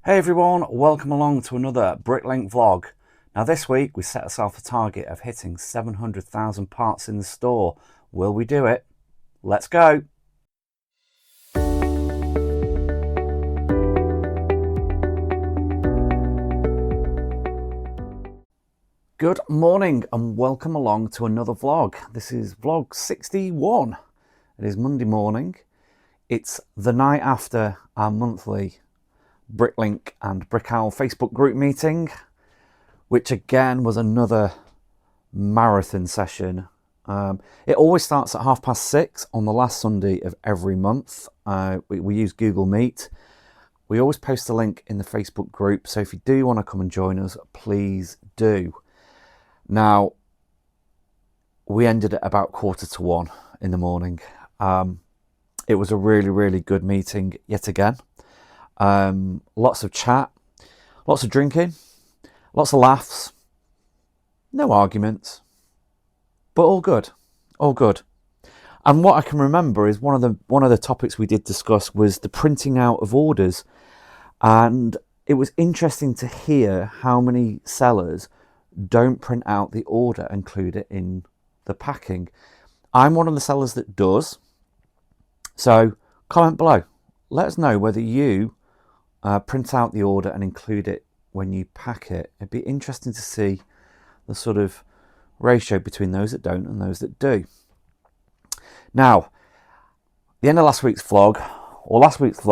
Hey everyone, welcome along to another BrickLink vlog. Now this week we set ourselves a target of hitting 700,000 parts in the store. Will we do it? Let's go! Good morning and welcome along to another vlog. This is VLOG61. It is Monday morning. It's the night after our monthly BrickLink and BrickOwl Facebook group meeting, which again was another marathon session. It always starts at 6:30 on the last Sunday of every month. We use Google Meet. We always post a link in the Facebook group, so if you do want to come and join us, please do. Now, we ended at about 1:45 in the morning. It was a really good meeting yet again. Lots of chat, lots of drinking, lots of laughs, no arguments, but all good, all good. And what I can remember is one of the topics we did discuss was the printing out of orders, and it was interesting to hear how many sellers don't print out the order and include it in the packing. I'm one of the sellers that does, so comment below. Let us know whether you print out the order and include it when you pack it. It'd be interesting to see the sort of ratio between those that don't and those that do. Now, the end of last week's vlog,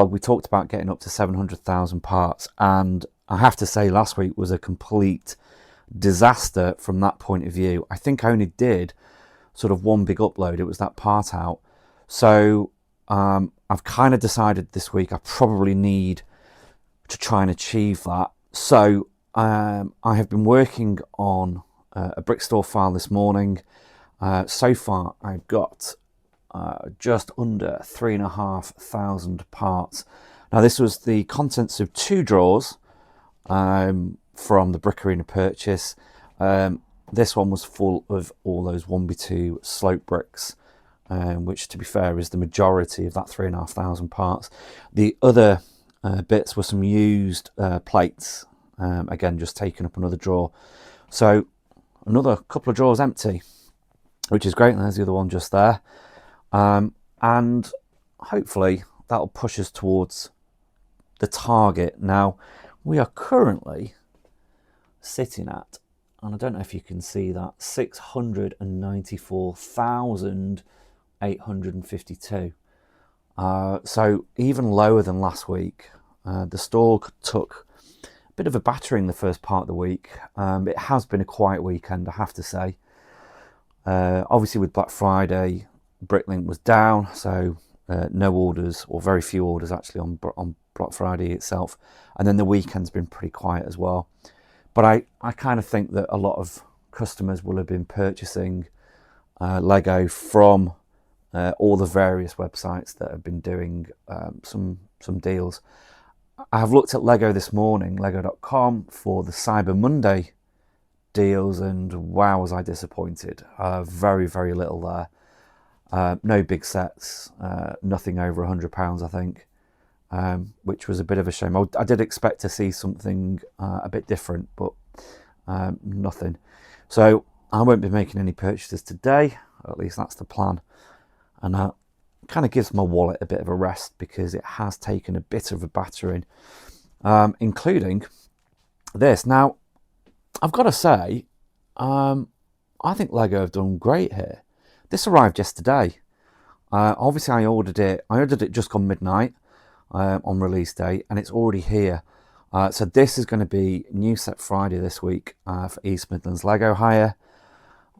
we talked about getting up to 700,000 parts, and I have to say last week was a complete disaster from that point of view. I think I only did sort of one big upload. It was that part out. So I've kind of decided this week I probably need to try and achieve that. So I have been working on a brick store file this morning. So far I've got just under 3,500 parts. Now this was the contents of 2 drawers from the Brick Arena purchase. This one was full of all those 1x2 slope bricks, which to be fair is the majority of that 3,500 parts. The other bits were some used plates, again just taking up another drawer. So another couple of drawers empty, which is great, and there's the other one just there. And hopefully that'll push us towards the target. Now we are currently sitting at, and I don't know if you can see that, 694,852. So even lower than last week. The store took a bit of a battering the first part of the week. It has been a quiet weekend, I have to say. Obviously with Black Friday, BrickLink was down, so no orders, or very few orders actually on Black Friday itself. And then the weekend's been pretty quiet as well. But I kind of think that a lot of customers will have been purchasing Lego from all the various websites that have been doing some deals. I have looked at Lego this morning, lego.com, for the Cyber Monday deals, and wow, was I disappointed. Very little there. No big sets, nothing over £100 I think, which was a bit of a shame. I did expect to see something a bit different, but nothing. So I won't be making any purchases today, or at least that's the plan. And that kind of gives my wallet a bit of a rest, because it has taken a bit of a battering, including this. Now, I've got to say, I think Lego have done great here. This arrived yesterday. Obviously, I ordered it just gone midnight on release day, and it's already here. So this is going to be new set Friday this week for East Midlands Lego Hire.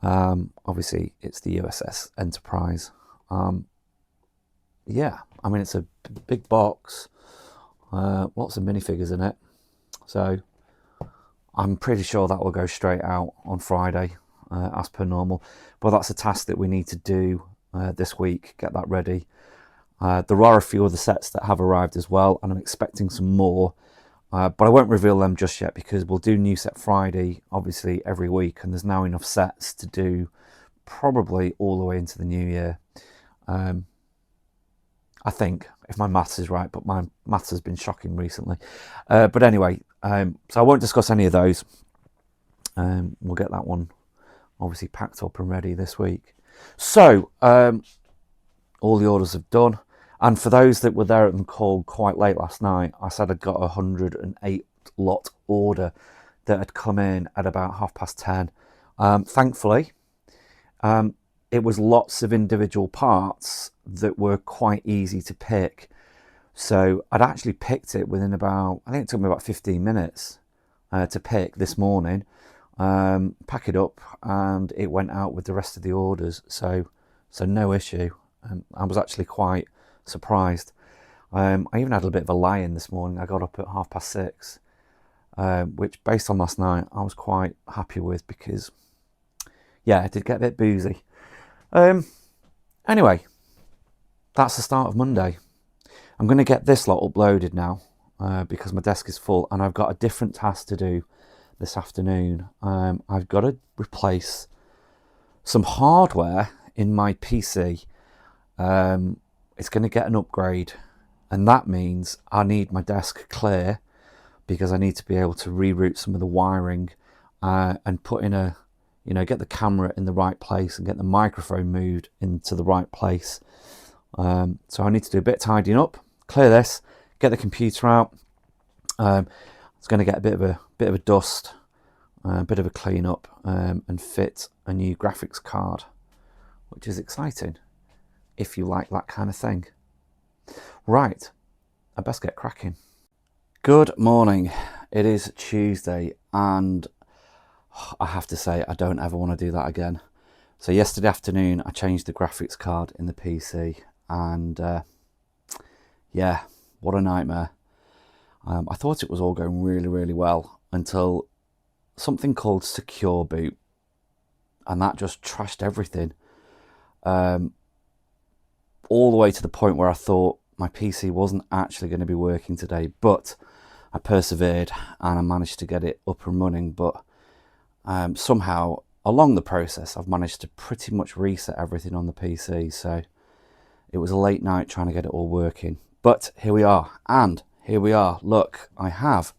Obviously, it's the USS Enterprise. Yeah, I mean, it's a big box, lots of minifigures in it. So I'm pretty sure that will go straight out on Friday, as per normal. But that's a task that we need to do this week, get that ready. There are a few other sets that have arrived as well, and I'm expecting some more. But I won't reveal them just yet, because we'll do new set Friday, obviously, every week. And there's now enough sets to do probably all the way into the new year. I think, if my maths is right, but my maths has been shocking recently. But anyway, so I won't discuss any of those. We'll get that one obviously packed up and ready this week. So all the orders have done. And for those that were there at the call quite late last night, I said I'd got a 108 lot order that had come in at about 10:30. Thankfully, it was lots of individual parts that were quite easy to pick. So I'd actually picked it within about, I think it took me about 15 minutes to pick this morning, pack it up, and it went out with the rest of the orders. So no issue. I was actually quite surprised. I even had a bit of a lie-in this morning. I got up at 6:30, which based on last night, I was quite happy with because, yeah, it did get a bit boozy. Anyway, that's the start of Monday. I'm going to get this lot uploaded now because my desk is full and I've got a different task to do this afternoon. I've got to replace some hardware in my PC. It's going to get an upgrade, and that means I need my desk clear because I need to be able to reroute some of the wiring and put in a, get the camera in the right place and get the microphone moved into the right place. So I need to do a bit of tidying up, clear this, get the computer out. It's going to get a bit of a dust, a bit of a clean up, and fit a new graphics card, which is exciting if you like that kind of thing. Right, I best get cracking. Good morning. It is Tuesday and I have to say I don't ever want to do that again. So yesterday afternoon I changed the graphics card in the PC and yeah, what a nightmare. I thought it was all going really, really well until something called Secure Boot, and that just trashed everything. All the way to the point where I thought my PC wasn't actually going to be working today, but I persevered and I managed to get it up and running. But somehow along the process I've managed to pretty much reset everything on the PC, so it was a late night trying to get it all working. But here we are, and here we are. Look, I have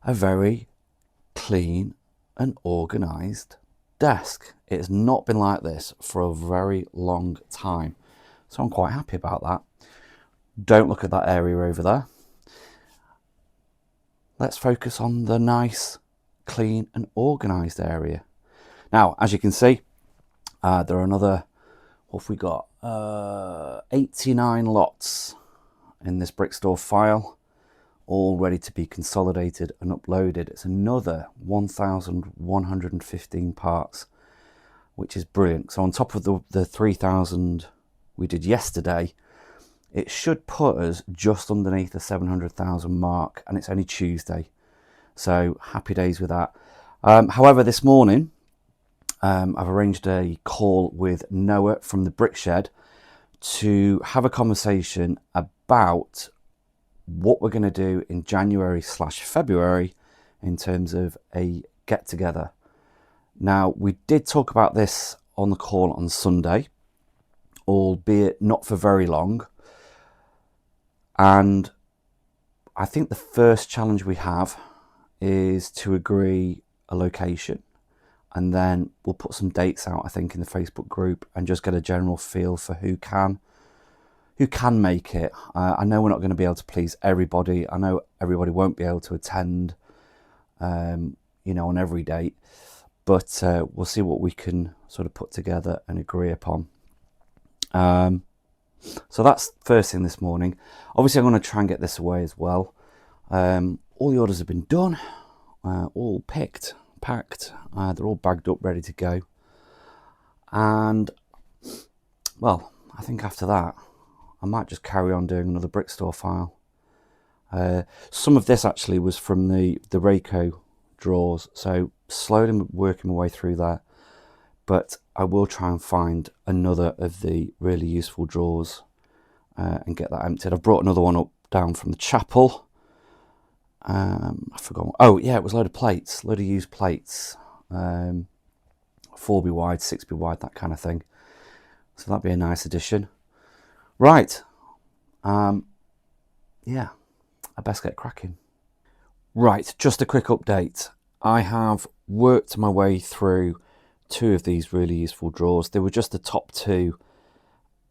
a very clean and organised desk. It has not been like this for a very long time, so I'm quite happy about that. Don't look at that area over there. Let's focus on the nice, clean and organised area. Now, as you can see, there are another, what have we got? 89 lots in this BrickStore file, all ready to be consolidated and uploaded. It's another 1,115 parts, which is brilliant. So on top of the 3,000 we did yesterday, it should put us just underneath the 700,000 mark, and it's only Tuesday. So happy days with that. However, this morning, I've arranged a call with Noah from the Brick Shed to have a conversation about what we're going to do in January/February in terms of a get together. Now, we did talk about this on the call on Sunday, albeit not for very long. And I think the first challenge we have is to agree a location, and then we'll put some dates out, I think, in the Facebook group and just get a general feel for who can make it. I know we're not going to be able to please everybody. I know everybody won't be able to attend, on every date, but we'll see what we can sort of put together and agree upon. So that's first thing this morning. Obviously, I'm going to try and get this away as well. All the orders have been done, all picked, packed. They're all bagged up, ready to go. And, well, I think after that, I might just carry on doing another BrickStore file. Some of this actually was from the Rayco drawers, so slowly working my way through that. But I will try and find another of the really useful drawers and get that emptied. I've brought another one up down from the chapel. I forgot. Oh yeah, it was a load of plates, load of used plates, 4B wide, 6B wide, that kind of thing. So that'd be a nice addition. Right, Yeah, I best get cracking. Right, just a quick update. I have worked my way through 2 of these really useful drawers. They were just the top 2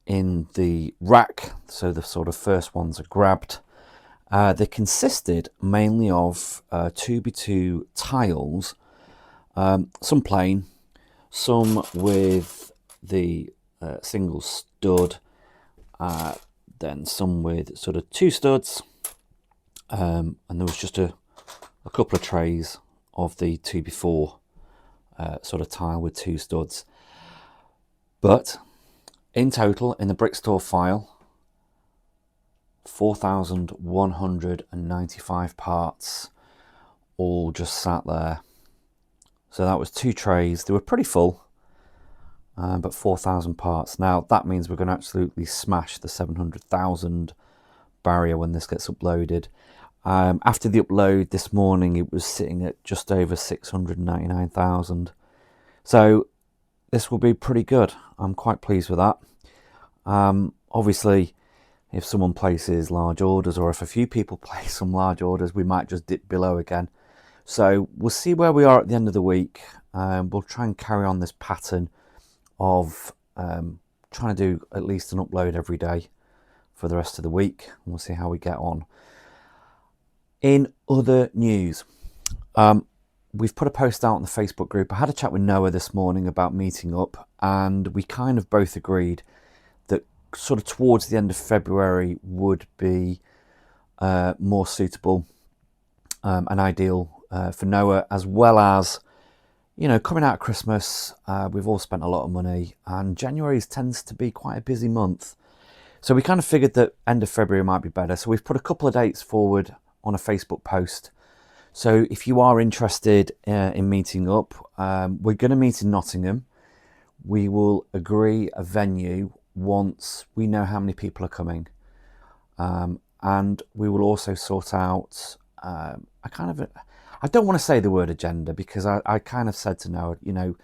in the rack, so the sort of first ones are grabbed. They consisted mainly of 2x2 tiles, some plain, some with the single stud, then some with sort of 2 studs, and there was just a couple of trays of the 2x4 sort of tile with 2 studs. But in total, in the brick store file, 4,195 parts all just sat there. So that was 2 trays. They were pretty full, but 4,000 parts. Now that means we're going to absolutely smash the 700,000 barrier when this gets uploaded. After the upload this morning, it was sitting at just over 699,000. So this will be pretty good. I'm quite pleased with that. Obviously, if someone places large orders, or if a few people place some large orders, we might just dip below again. So we'll see where we are at the end of the week. We'll try and carry on this pattern of trying to do at least an upload every day for the rest of the week. We'll see how we get on. In other news, we've put a post out on the Facebook group. I had a chat with Noah this morning about meeting up, and we kind of both agreed that sort of towards the end of February would be more suitable and ideal for Noah, as well as, you know, coming out of Christmas, we've all spent a lot of money, and January tends to be quite a busy month. So we kind of figured that end of February might be better. So we've put a couple of dates forward on a Facebook post. So if you are interested in meeting up, we're going to meet in Nottingham. We will agree a venue once we know how many people are coming. And we will also sort out I don't want to say the word agenda, because I kind of said to Noah, you know,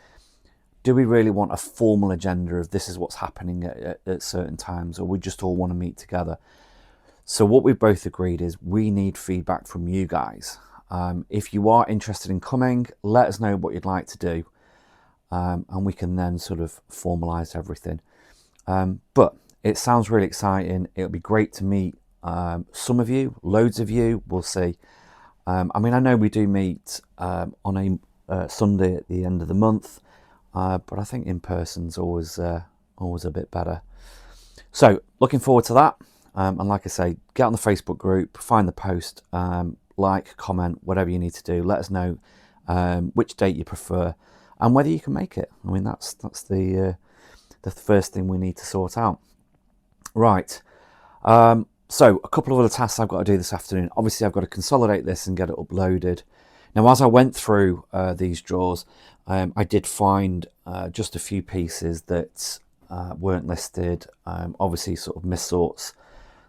do we really want a formal agenda of this is what's happening at certain times, or we just all want to meet together? So what we've both agreed is we need feedback from you guys. If you are interested in coming, let us know what you'd like to do, and we can then sort of formalise everything. But it sounds really exciting. It'll be great to meet some of you, loads of you, we'll see. I mean, I know we do meet on a Sunday at the end of the month, but I think in person's always a bit better. So looking forward to that. And like I say, get on the Facebook group, find the post, like, comment, whatever you need to do. Let us know which date you prefer and whether you can make it. I mean, that's the first thing we need to sort out. Right. So a couple of other tasks I've got to do this afternoon. Obviously, I've got to consolidate this and get it uploaded. Now, as I went through these drawers, I did find just a few pieces that weren't listed. Obviously, sort of missorts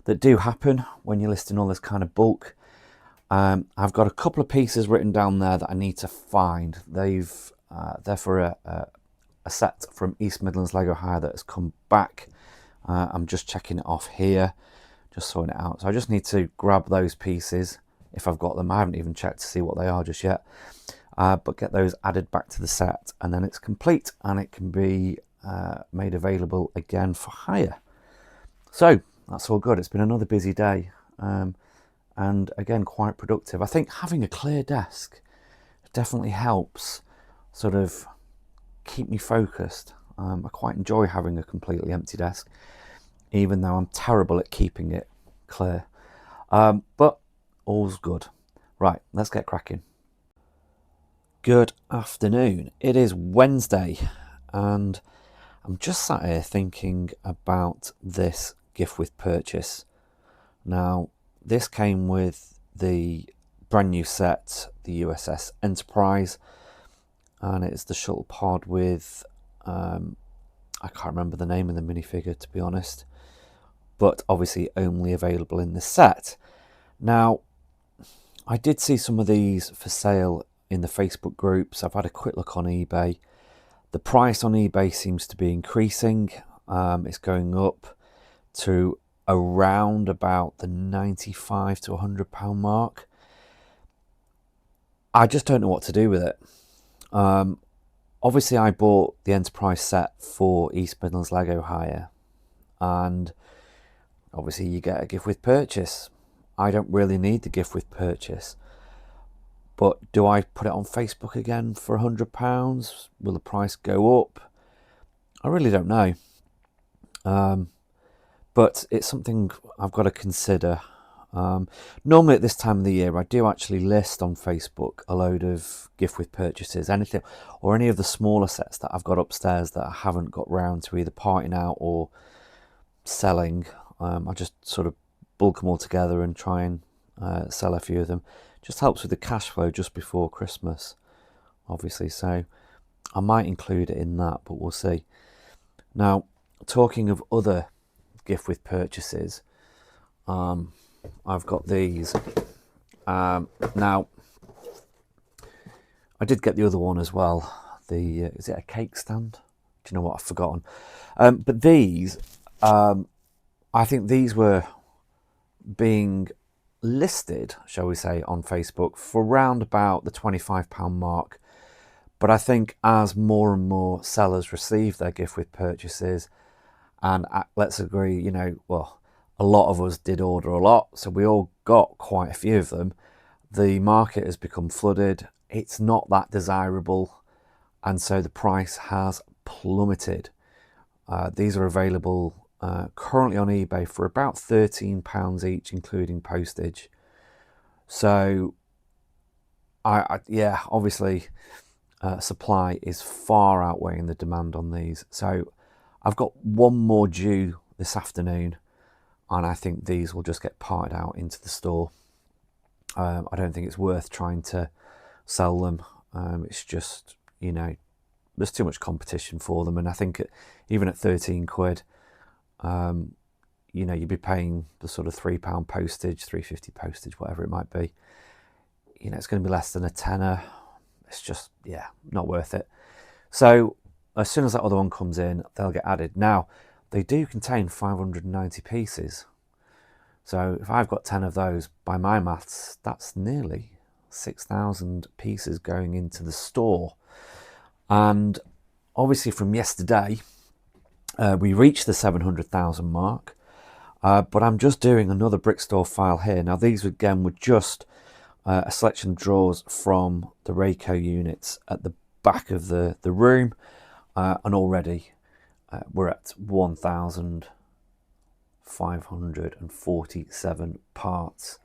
that do happen when you're listing all this kind of bulk. I've got a couple of pieces written down there that I need to find. They're for a set from East Midlands Lego Hire that has come back. I'm just checking it off here, just sorting it out. So I just need to grab those pieces if I've got them. I haven't even checked to see what they are just yet, but get those added back to the set, and then it's complete and it can be made available again for hire. So that's all good. It's been another busy day, and again quite productive. I think having a clear desk definitely helps sort of keep me focused. I quite enjoy having a completely empty desk, even though I'm terrible at keeping it clear. But all's good. Right, let's get cracking. Good afternoon. It is Wednesday, and I'm just sat here thinking about this gift with purchase. Now, this came with the brand new set, the USS Enterprise, and it's the shuttle pod with I can't remember the name of the minifigure, to be honest, but obviously only available in the set. Now, I did see some of these for sale in the Facebook groups. I've had a quick look on eBay. The price on eBay seems to be increasing. It's going up to around about the £95 to £100 mark. I just don't know what to do with it. Obviously, I bought the Enterprise set for East Midlands Lego Hire, and obviously you get a gift with purchase. I don't really need the gift with purchase, but do I put it on Facebook again for £100? Will the price go up? I really don't know. But it's something I've got to consider. Normally at this time of the year, I do actually list on Facebook a load of gift with purchases, anything, or any of the smaller sets that I've got upstairs that I haven't got round to either parting out or selling. I just sort of bulk them all together and try and sell a few of them. Just helps with the cash flow just before Christmas, obviously. So I might include it in that, but we'll see. Now, talking of other gift with purchases, I've got these. Now, I did get the other one as well. Is it a cake stand? Do you know what? I've forgotten. But these, I think these were being listed, shall we say, on Facebook for around about the £25 mark. But I think as more and more sellers receive their gift with purchases, and let's agree, you know, well, a lot of us did order a lot, so we all got quite a few of them. The market has become flooded. It's not that desirable, and so the price has plummeted. These are available currently on eBay for about £13 each, including postage. So, yeah, obviously, supply is far outweighing the demand on these. So, I've got one more due this afternoon, and I think these will just get parted out into the store. I don't think it's worth trying to sell them. It's just, you know, there's too much competition for them, and I think even at 13 quid, you know, you'd be paying the sort of £3 postage, £3.50 postage, whatever it might be. You know, it's going to be less than a tenner. It's just, yeah, not worth it. So as soon as that other one comes in, they'll get added. Now, they do contain 590 pieces. So if I've got 10 of those, by my maths, that's nearly 6,000 pieces going into the store. And obviously from yesterday, we reached the 700,000 mark. But I'm just doing another brick store file here. Now these again were just a selection of drawers from the Rayco units at the back of the room. And already we're at 1,547 parts,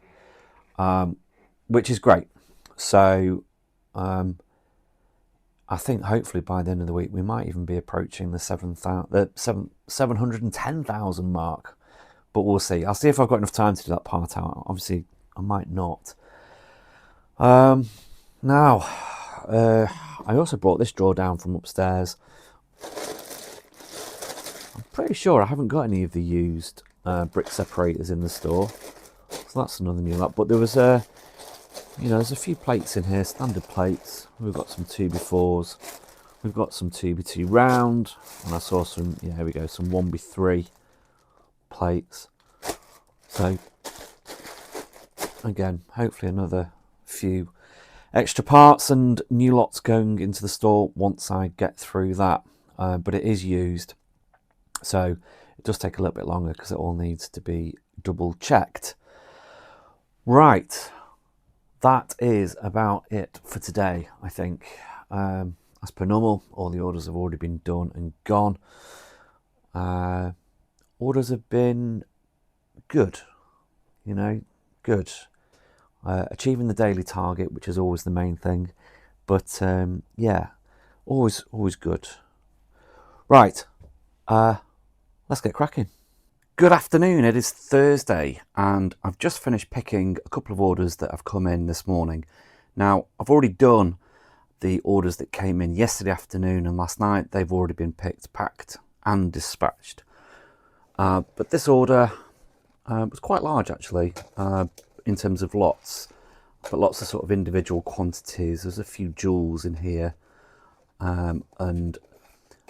which is great. So I think hopefully by the end of the week we might even be approaching the 710,000 mark, but we'll see. I'll see if I've got enough time to do that part out. Obviously I might not. Now I also brought this drawer down from upstairs. I'm pretty sure I haven't got any of the used brick separators in the store, so that's another new lot. But there was you know, there's a few plates in here, standard plates. We've got some 2x4s, we've got some 2x2 round, and I saw some, yeah, here we go, some 1x3 plates. So again, hopefully another few extra parts and new lots going into the store once I get through that. But it is used, so it does take a little bit longer because it all needs to be double checked. Right, that is about it for today, I think. As per normal, all the orders have already been done and gone. Orders have been good, you know, good. Achieving the daily target, which is always the main thing. But yeah, always good. Right, let's get cracking. Good afternoon, it is Thursday and I've just finished picking a couple of orders that have come in this morning. Now, I've already done the orders that came in yesterday afternoon and last night. They've already been picked, packed and dispatched. But this order was quite large actually, in terms of lots, but lots of sort of individual quantities. There's a few jewels in here and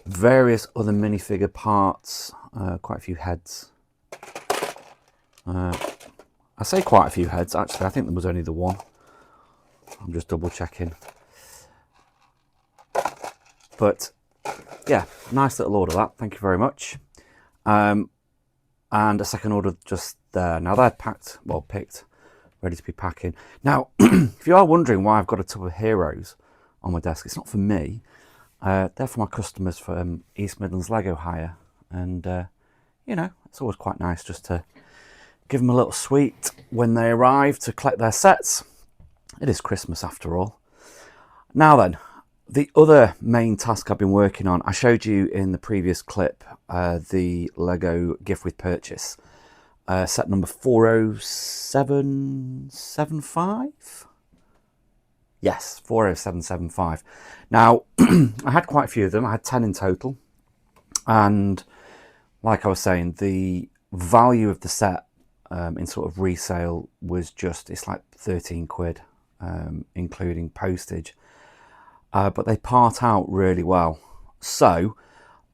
various other minifigure parts, quite a few heads. I say quite a few heads, actually. I think there was only the one. I'm just double checking. But yeah, nice little order that. Thank you very much. And a second order just there. Now they're packed, well, picked, ready to be packing. Now, if you are wondering why I've got a tub of Heroes on my desk, it's not for me. They're for my customers from East Midlands Lego Hire. And, you know, it's always quite nice just to give them a little sweet when they arrive to collect their sets. It is Christmas after all. Now then, the other main task I've been working on, I showed you in the previous clip, the Lego gift with purchase, set number 40775. Yes, 40775. Now, I had quite a few of them. I had 10 in total. And like I was saying, the value of the set in sort of resale was just, it's like 13 quid, including postage. But they part out really well. So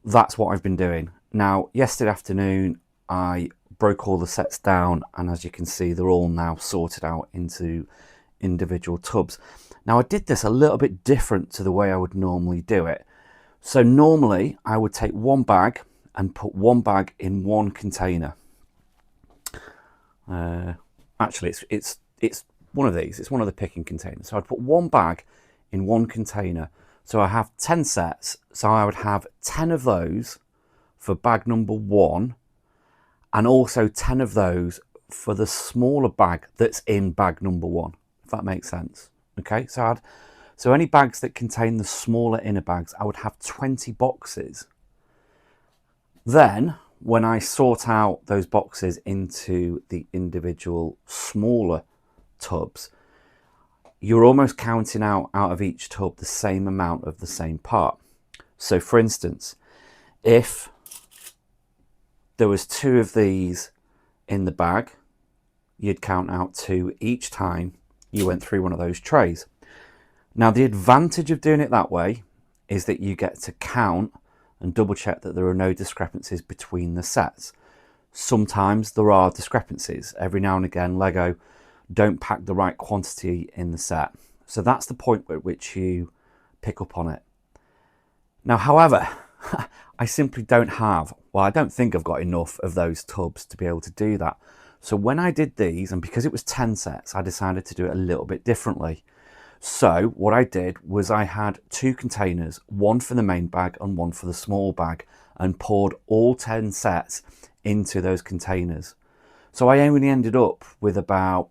that's what I've been doing. Now, yesterday afternoon, I broke all the sets down, and as you can see, they're all now sorted out into individual tubs. Now, I did this a little bit different to the way I would normally do it. So normally I would take one bag and put one bag in one container. Actually, it's one of these. It's one of the picking containers. So I'd put one bag in one container. So I have 10 sets. So I would have 10 of those for bag number 1, and also 10 of those for the smaller bag that's in bag number 1, if that makes sense. Okay, so any bags that contain the smaller inner bags, I would have 20 boxes. Then when I sort out those boxes into the individual smaller tubs, you're almost counting out of each tub the same amount of the same part. So for instance, if there was 2 of these in the bag, you'd count out 2 each time you went through one of those trays. Now, the advantage of doing it that way is that you get to count and double check that there are no discrepancies between the sets. Sometimes there are discrepancies. Every now and again, Lego don't pack the right quantity in the set. So that's the point at which you pick up on it. Now, however, I simply don't have, well, I don't think I've got enough of those tubs to be able to do that. So when I did these, and because it was 10 sets, I decided to do it a little bit differently. So what I did was I had 2 containers, one for the main bag and one for the small bag, and poured all 10 sets into those containers. So I only ended up with about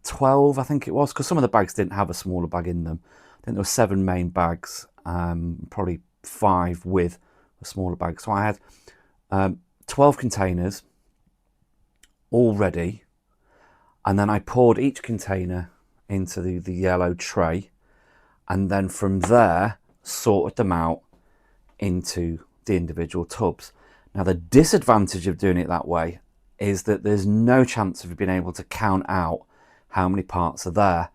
12, I think it was, because some of the bags didn't have a smaller bag in them. I think there were 7 main bags, probably 5 with a smaller bag. So I had 12 containers all ready, and then I poured each container into the yellow tray, and then from there sorted them out into the individual tubs. Now, the disadvantage of doing it that way is that there's no chance of you being able to count out how many parts are there,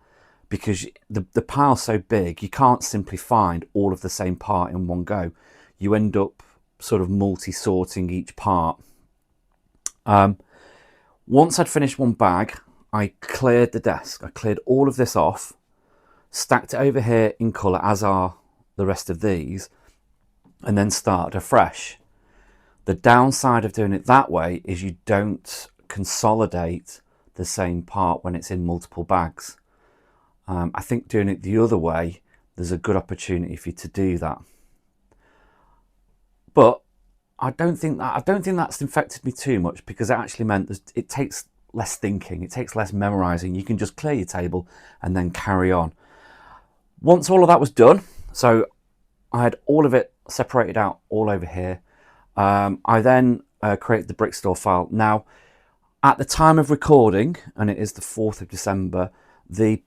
because the pile's so big you can't simply find all of the same part in one go. You end up sort of multi-sorting each part. Once I'd finished one bag, I cleared the desk. I cleared all of this off, stacked it over here in colour, as are the rest of these, and then started afresh. The downside of doing it that way is you don't consolidate the same part when it's in multiple bags. I think doing it the other way, there's a good opportunity for you to do that. But I don't think that's infected me too much, because it actually meant that it takes less thinking, it takes less memorizing. You can just clear your table and then carry on. Once all of that was done, so I had all of it separated out all over here, I then created the brick store file. Now, at the time of recording, and it is the 4th of December, the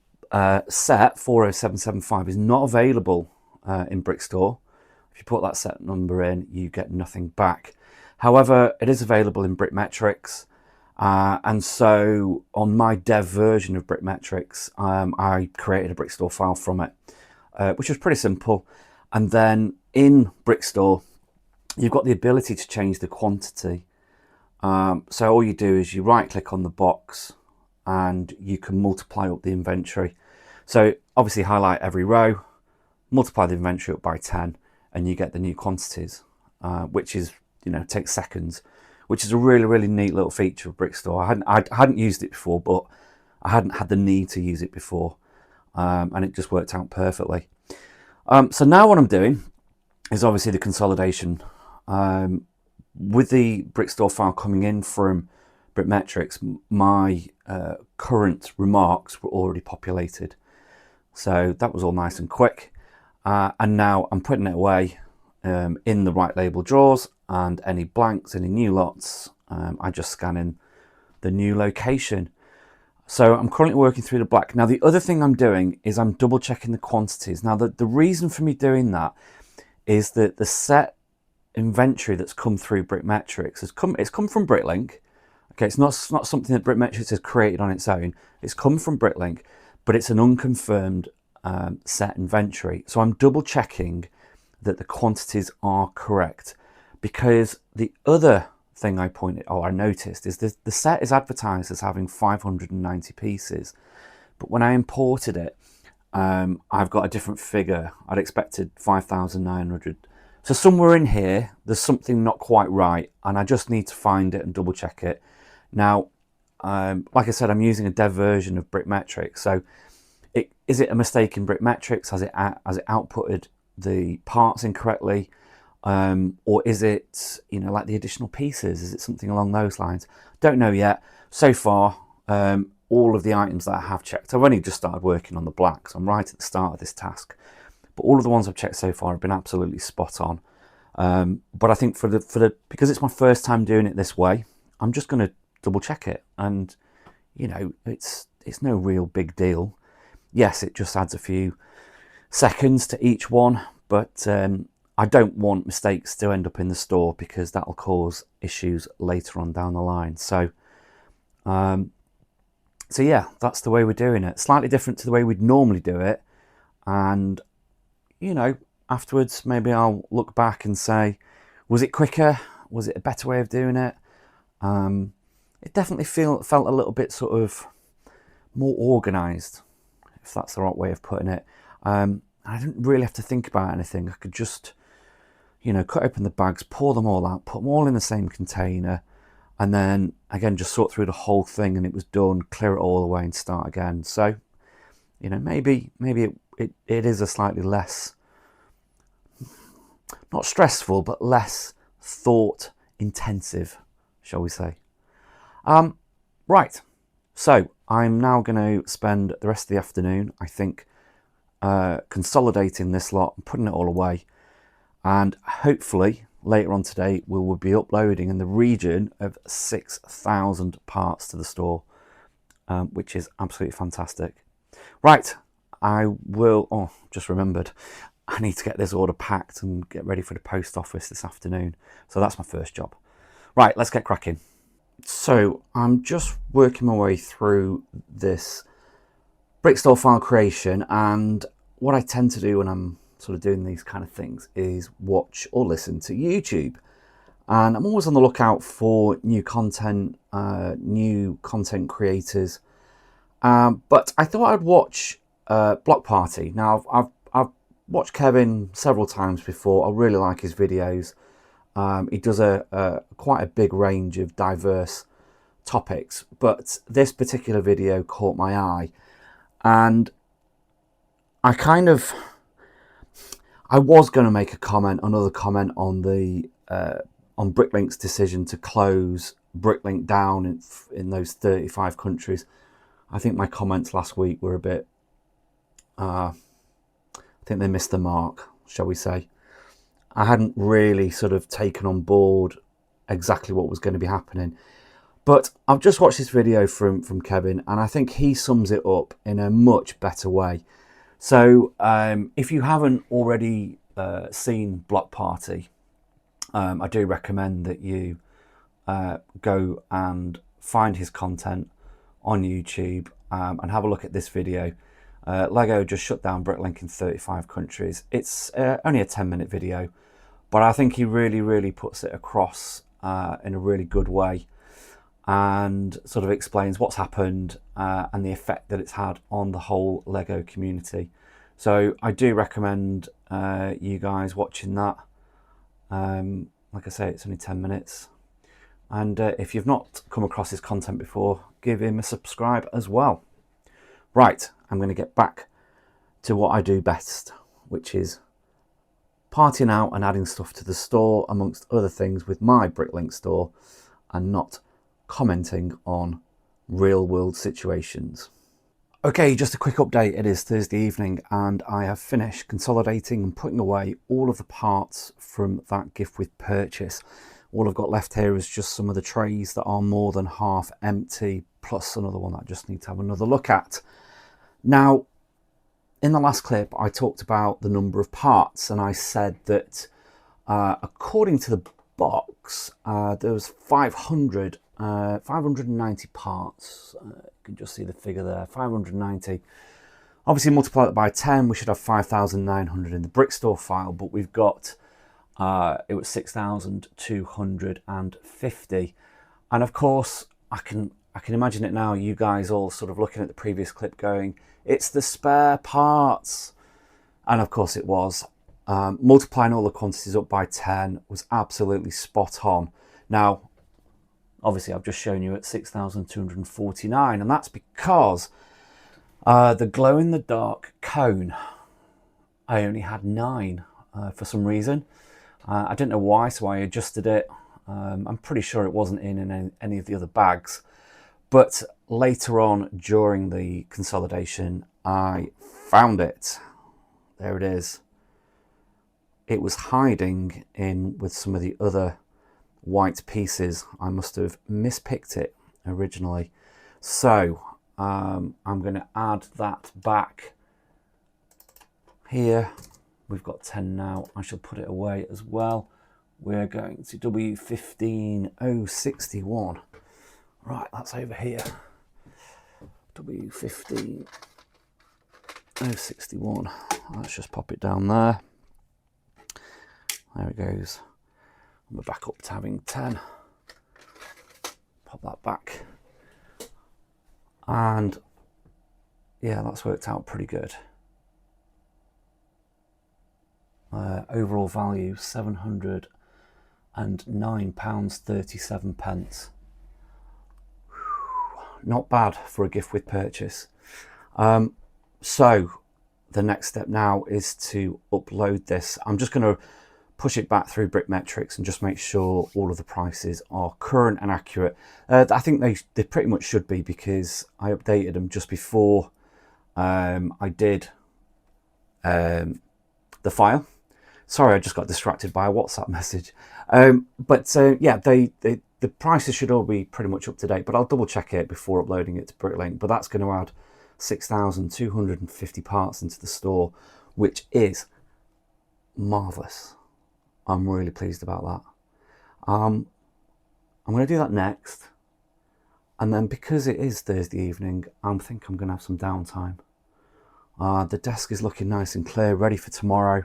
set 40775 is not available in Brick Store. If you put that set number in, you get nothing back. However, it is available in BrickMetrics, and so on my dev version of BrickMetrics, I created a Brick Store file from it, which was pretty simple. And then in Brick Store, you've got the ability to change the quantity. So all you do is you right click on the box and you can multiply up the inventory. So obviously highlight every row, multiply the inventory up by 10, and you get the new quantities, which is, takes seconds, which is a really, really neat little feature of BrickStore. I hadn't used it before, but I hadn't had the need to use it before, and it just worked out perfectly. So now what I'm doing is obviously the consolidation. With the BrickStore file coming in from BrickMetrics, my current remarks were already populated. So that was all nice and quick. And now I'm putting it away in the right label drawers, and any blanks, any new lots, I just scan in the new location. So I'm currently working through the black. Now the other thing I'm doing is I'm double checking the quantities. Now the reason for me doing that is that the set inventory that's come through BrickMetrics it's come from BrickLink. Okay, it's not something that BrickMetrics has created on its own. It's come from BrickLink, but it's an unconfirmed set inventory. So I'm double checking that the quantities are correct, because the other thing I noticed is the set is advertised as having 590 pieces, but when I imported it, I've got a different figure. I'd expected 5,900. So somewhere in here, there's something not quite right, and I just need to find it and double check it. Now, like I said, I'm using a dev version of BrickMetrics. So is it a mistake in BrickMetrics? Has it outputted the parts incorrectly? Or is it, like the additional pieces? Is it something along those lines? Don't know yet. So far, all of the items that I have checked, I've only just started working on the black, so I'm right at the start of this task. But all of the ones I've checked so far have been absolutely spot on. But I think because it's my first time doing it this way, I'm just going to double check it, and it's no real big deal. Yes, it just adds a few seconds to each one, but I don't want mistakes to end up in the store, because that'll cause issues later on down the line. So yeah, that's the way we're doing it. Slightly different to the way we'd normally do it, and afterwards maybe I'll look back and say, was it quicker? Was it a better way of doing it? It definitely felt a little bit sort of more organized, if that's the right way of putting it. I didn't really have to think about anything. I could just, cut open the bags, pour them all out, put them all in the same container, and then again just sort through the whole thing, and it was done. Clear it all away and start again. So maybe it is a slightly less, not stressful, but less thought intensive, shall we say. Right, so I'm now going to spend the rest of the afternoon, I think, consolidating this lot and putting it all away, and hopefully later on today we will be uploading in the region of 6,000 parts to the store, which is absolutely fantastic. Right, I will, just remembered, I need to get this order packed and get ready for the post office this afternoon. So that's my first job. Right, let's get cracking. So I'm just working my way through this BrickStore file creation, and what I tend to do when I'm sort of doing these kind of things is watch or listen to YouTube. And I'm always on the lookout for new content creators. But I thought I'd watch Block Party. Now, I've watched Kevin several times before. I really like his videos. He does quite a big range of diverse topics, but this particular video caught my eye, and I was going to make another comment on on BrickLink's decision to close BrickLink down in those 35 countries. I think my comments last week were a bit, I think they missed the mark, shall we say. I hadn't really sort of taken on board exactly what was going to be happening. But I've just watched this video from Kevin, and I think he sums it up in a much better way. So if you haven't already seen Block Party, I do recommend that you go and find his content on YouTube and have a look at this video. Lego just shut down BrickLink in 35 countries. It's only a 10-minute video, but I think he really puts it across in a really good way, and sort of explains what's happened and the effect that it's had on the whole Lego community. So I do recommend you guys watching that. Like I say, it's only 10 minutes. And if you've not come across his content before, give him a subscribe as well. Right, I'm going to get back to what I do best, which is partying out and adding stuff to the store, amongst other things, with my BrickLink store, and not commenting on real world situations. Okay, just a quick update. It is Thursday evening and I have finished consolidating and putting away all of the parts from that gift with purchase. All I've got left here is just some of the trays that are more than half empty, plus another one that I just need to have another look at. Now, in the last clip, I talked about the number of parts, and I said that according to the box, there was 590 parts. You can just see the figure there, 590. Obviously, multiply that by 10, we should have 5,900 in the brick store file, but we've got, it was 6,250. And of course, I can imagine it now, you guys all sort of looking at the previous clip going, it's the spare parts. And of course it was. Multiplying all the quantities up by 10 was absolutely spot on. Now, obviously I've just shown you at 6,249, and that's because the glow-in-the-dark cone, I only had 9 for some reason. I didn't know why, so I adjusted it. I'm pretty sure it wasn't in any of the other bags. But later on during the consolidation, I found it. There it is. It was hiding in with some of the other white pieces. I must have mispicked it originally. So I'm going to add that back here. We've got 10 now. I shall put it away as well. We're going to W15061. Right, that's over here. W15061. Let's just pop it down there. There it goes. We're back up to having 10. Pop that back. And yeah, that's worked out pretty good. Overall value £709.37. Not bad for a gift with purchase. So the next step now is to upload this. I'm just going to push it back through BrickMetrics and just make sure all of the prices are current and accurate. I think they pretty much should be, because I updated them just before I did the file. Sorry, I just got distracted by a WhatsApp message. Yeah, the prices should all be pretty much up to date, but I'll double check it before uploading it to BrickLink. But that's going to add 6,250 parts into the store, which is marvellous. I'm really pleased about that. I'm going to do that next. And then, because it is Thursday evening, I think I'm going to have some downtime. The desk is looking nice and clear, ready for tomorrow.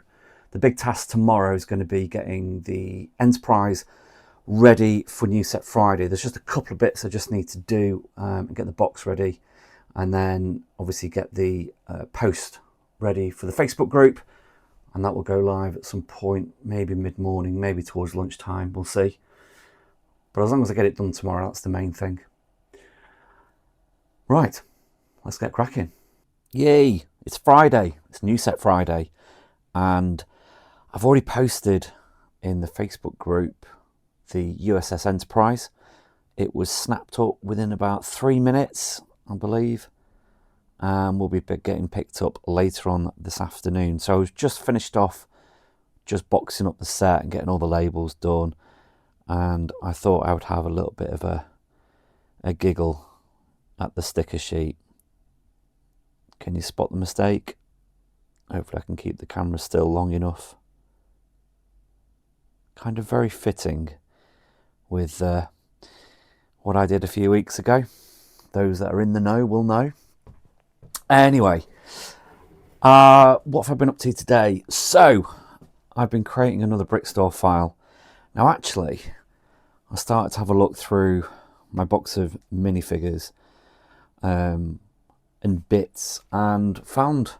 The big task tomorrow is going to be getting the Enterprise ready for New Set Friday. There's just a couple of bits I just need to do and get the box ready, and then obviously get the post ready for the Facebook group, and that will go live at some point, maybe mid-morning, maybe towards lunchtime, we'll see. But as long as I get it done tomorrow, that's the main thing. Right, let's get cracking. Yay, it's Friday, it's New Set Friday, and I've already posted in the Facebook group the USS Enterprise. It was snapped up within about 3 minutes, I believe, and will be getting picked up later on this afternoon. So I was just finished off just boxing up the set and getting all the labels done, and I thought I would have a little bit of a giggle at the sticker sheet. Can you spot the mistake? Hopefully I can keep the camera still long enough. Kind of very fitting with what I did a few weeks ago. Those that are in the know will know. Anyway, what have I been up to today? So, I've been creating another brick store file. Now actually, I started to have a look through my box of minifigures and bits, and found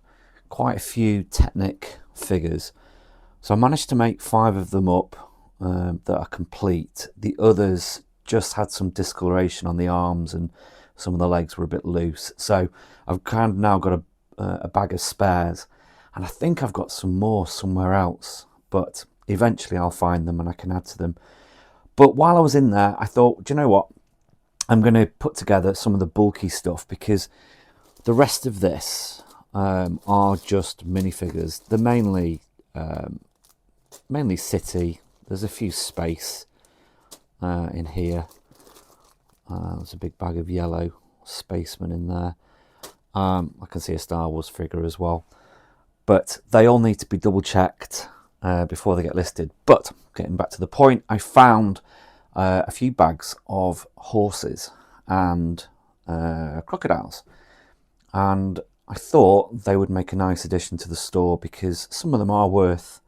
quite a few Technic figures. So I managed to make 5 of them up that are complete. The others just had some discoloration on the arms and some of the legs were a bit loose. So I've kind of now got a bag of spares, and I think I've got some more somewhere else, but eventually I'll find them and I can add to them. But while I was in there, I thought, do you know what? I'm going to put together some of the bulky stuff, because the rest of this are just minifigures. They're mainly city. There's a few space in here. There's a big bag of yellow spacemen in there. I can see a Star Wars figure as well. But they all need to be double checked before they get listed. But getting back to the point, I found a few bags of horses and crocodiles. And I thought they would make a nice addition to the store, because some of them are worth,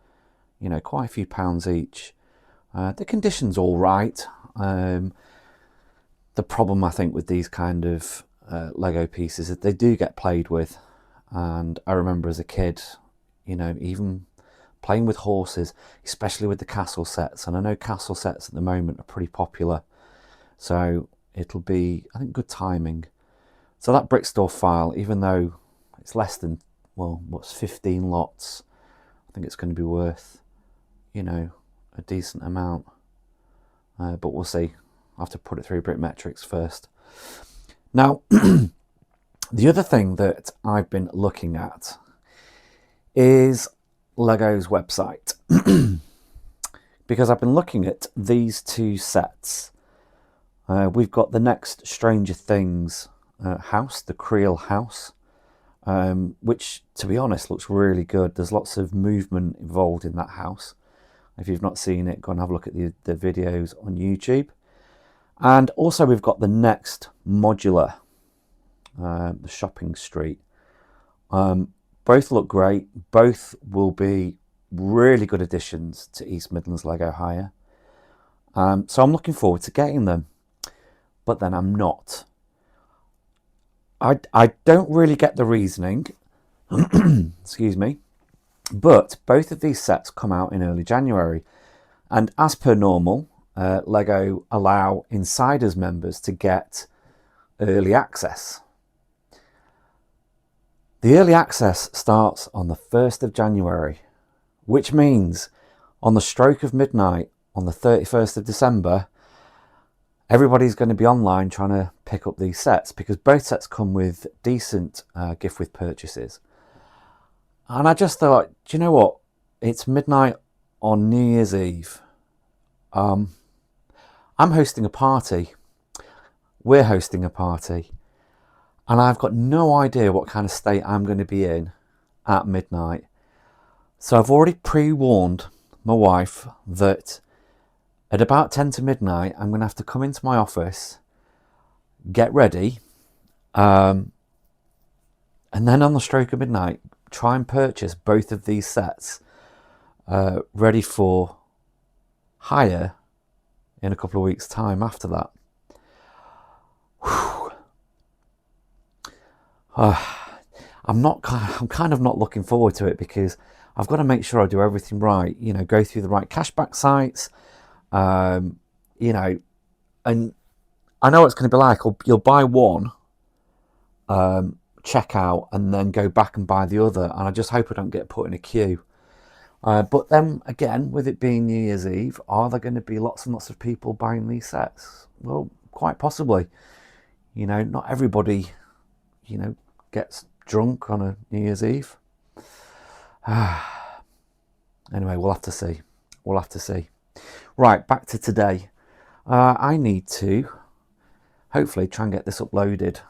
you know, quite a few pounds each. The condition's all right. The problem, I think, with these kind of Lego pieces is that they do get played with. And I remember as a kid, you know, even playing with horses, especially with the castle sets. And I know castle sets at the moment are pretty popular. So it'll be, I think, good timing. So that brick store file, even though it's less than, well, what's 15 lots, I think it's going to be worth, you know, a decent amount. But we'll see. I have to put it through BrickMetrics first. Now, the other thing that I've been looking at is Lego's website. Because I've been looking at these 2 sets. We've got the next Stranger Things house, the Creel house, which, to be honest, looks really good. There's lots of movement involved in that house. If you've not seen it, go and have a look at the videos on YouTube. And also we've got the next modular, the shopping street. Both look great. Both will be really good additions to East Midlands Lego Hire. So I'm looking forward to getting them. But then I'm not. I don't really get the reasoning. Excuse me. But both of these sets come out in early January. And as per normal, Lego allow Insiders members to get early access. The early access starts on the 1st of January, which means on the stroke of midnight on the 31st of December, everybody's going to be online trying to pick up these sets, because both sets come with decent gift with purchases. And I just thought, do you know what? It's midnight on New Year's Eve. I'm hosting a party. We're hosting a party. And I've got no idea what kind of state I'm going to be in at midnight. So I've already pre-warned my wife that at about 10 to midnight, I'm going to have to come into my office, get ready, and then on the stroke of midnight, try and purchase both of these sets ready for hire in a couple of weeks' time after that. I'm kind of not looking forward to it, because I've got to make sure I do everything right, you know, go through the right cashback sites, you know, and I know it's going to be like, you'll buy one, check out, and then go back and buy the other, and I just hope I don't get put in a queue. But then again, with it being New Year's Eve, are there going to be lots and lots of people buying these sets? Well, quite possibly. You know, not everybody, you know, gets drunk on a New Year's Eve. Anyway, we'll have to see. We'll have to see. Right, back to today. I need to hopefully try and get this uploaded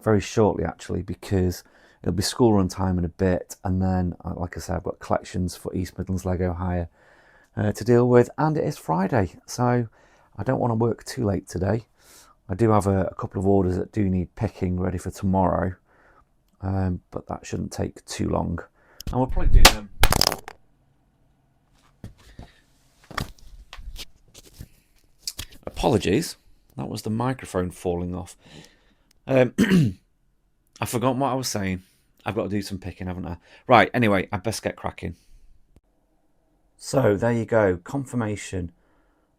very shortly, actually, because it'll be school run time in a bit, and then, like I said, I've got collections for East Midlands Lego Hire to deal with, and it is Friday, so I don't want to work too late today. I do have a couple of orders that do need picking ready for tomorrow, but that shouldn't take too long, and we'll probably do them. Apologies, that was the microphone falling off. I forgot what I was saying. I've got to do some picking, haven't I? Right, anyway, I best get cracking. So there you go, confirmation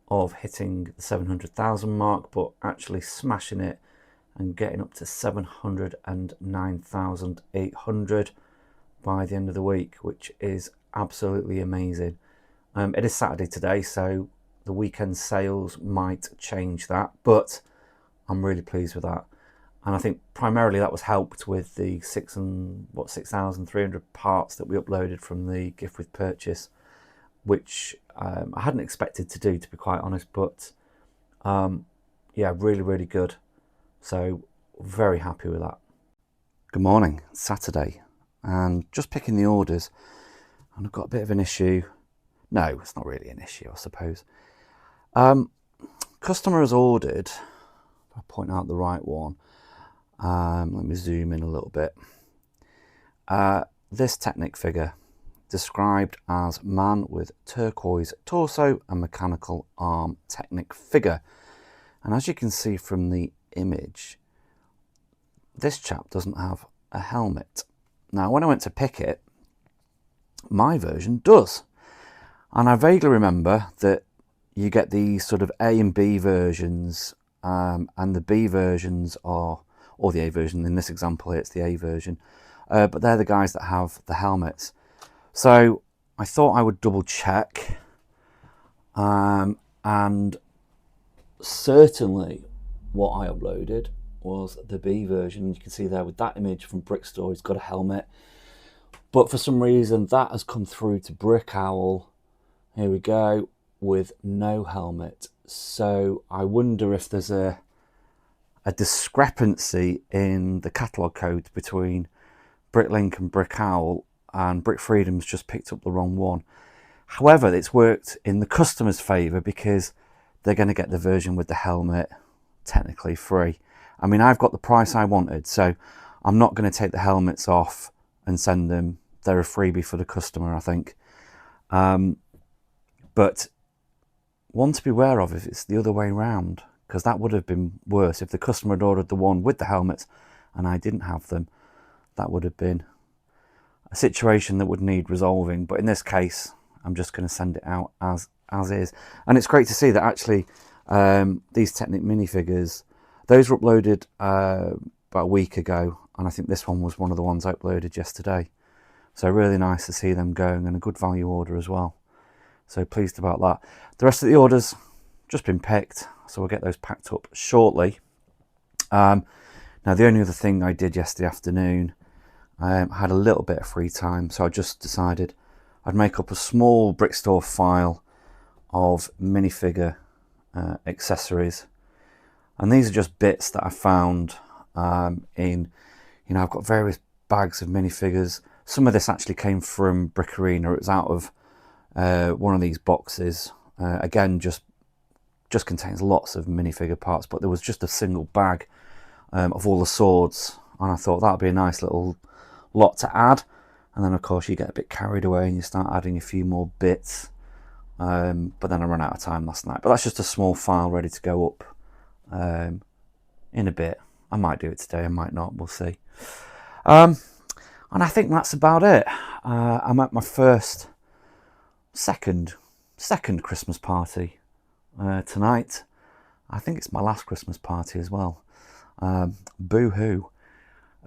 of hitting the 700,000 mark, but actually smashing it and getting up to 709,800 by the end of the week, which is absolutely amazing. It is Saturday today, so the weekend sales might change that, but I'm really pleased with that. And I think primarily that was helped with the 6,300 parts that we uploaded from the gift with purchase, which I hadn't expected to do, to be quite honest, but yeah, really good. So very happy with that. Good morning, it's Saturday, and just picking the orders, and I've got a bit of an issue. No, it's not really an issue, I suppose. Customer has ordered, I'll point out the right one. Let me zoom in a little bit. This Technic figure, described as man with turquoise torso and mechanical arm Technic figure. And as you can see from the image, this chap doesn't have a helmet. Now, when I went to pick it, my version does. And I vaguely remember that you get these sort of A and B versions, and the B versions are, or the A version, in this example here, it's the A version, but they're the guys that have the helmets. So I thought I would double check, and certainly what I uploaded was the B version. You can see there with that image from Brick Store, he's got a helmet, but for some reason that has come through to Brick Owl, here we go, with no helmet. So I wonder if there's a discrepancy in the catalogue code between BrickLink and Brick Owl, and Brick Freedom's just picked up the wrong one. However, it's worked in the customer's favour because they're going to get the version with the helmet technically free. I mean, I've got the price I wanted, so I'm not going to take the helmets off and send them. They're a freebie for the customer, I think. But one to be aware of if it's the other way around, because that would have been worse. If the customer had ordered the one with the helmets and I didn't have them, that would have been a situation that would need resolving. But in this case, I'm just going to send it out as is. And it's great to see that actually these Technic minifigures, those were uploaded about a week ago, and I think this one was one of the ones I uploaded yesterday. So really nice to see them going, and a good value order as well. So pleased about that. The rest of the orders just been picked, so we'll get those packed up shortly. Now the only other thing I did yesterday afternoon, I had a little bit of free time, so I just decided I'd make up a small Brick Store file of minifigure accessories, and these are just bits that I found in, I've got various bags of minifigures. Some of this actually came from Brick Arena. It was out of one of these boxes. Again, just contains lots of minifigure parts, but there was just a single bag of all the swords, and I thought that'd be a nice little lot to add. And then of course you get a bit carried away and you start adding a few more bits, but then I ran out of time last night. But that's just a small file ready to go up in a bit. I might do it today, I might not, we'll see. And I think that's about it. I'm at my second Christmas party tonight. I think it's my last Christmas party as well. Boo-hoo.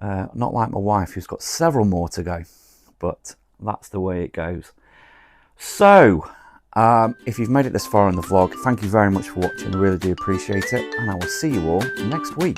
Not like my wife, who's got several more to go, but that's the way it goes. So if you've made it this far in the vlog, thank you very much for watching. I really do appreciate it, and I will see you all next week.